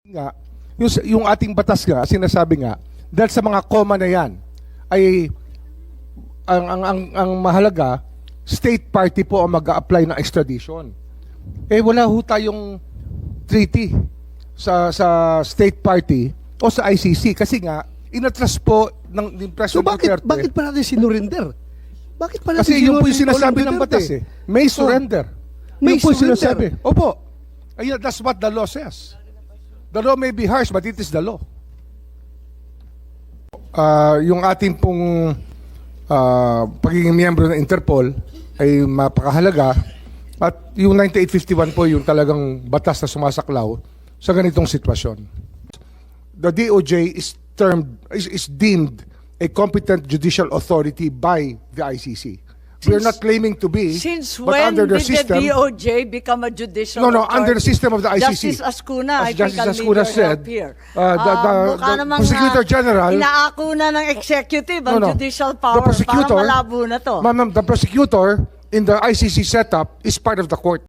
Nga, yung ating batas nga, sinasabi nga, dahil sa mga comma na yan, ay ang mahalaga, state party po ang mag-a-apply ng extradition. Eh wala ho tayong treaty sa state party o sa ICC kasi nga, inatras po ng President Duterte. Bakit pa natin sinurinder? Bakit pa natin Kasi yun po yung sinasabi ng batas eh. May surrender. May Yun po yung surrender. sinasabi. Opo. Ayun, that's what the law says. The law may be harsh, but it is the law. Yung ating pong pagiging miyembro ng Interpol ay mapakahalaga at yung 9851 po yung talagang batas na sumasaklaw sa ganitong sitwasyon. The DOJ is deemed a competent judicial authority by the ICC. We're not claiming to be, Since but when under the did system, the DOJ become a judicial No, authority? under the system of the ICC. Justice Ascuna, As I think Justice I'll Ascuna need your said, help here. the Mukha namang, Prosecutor General, inaako na ng executive ang judicial power. the prosecutor, Parang malabo na to. Ma'am, the prosecutor in the ICC setup is part of the court.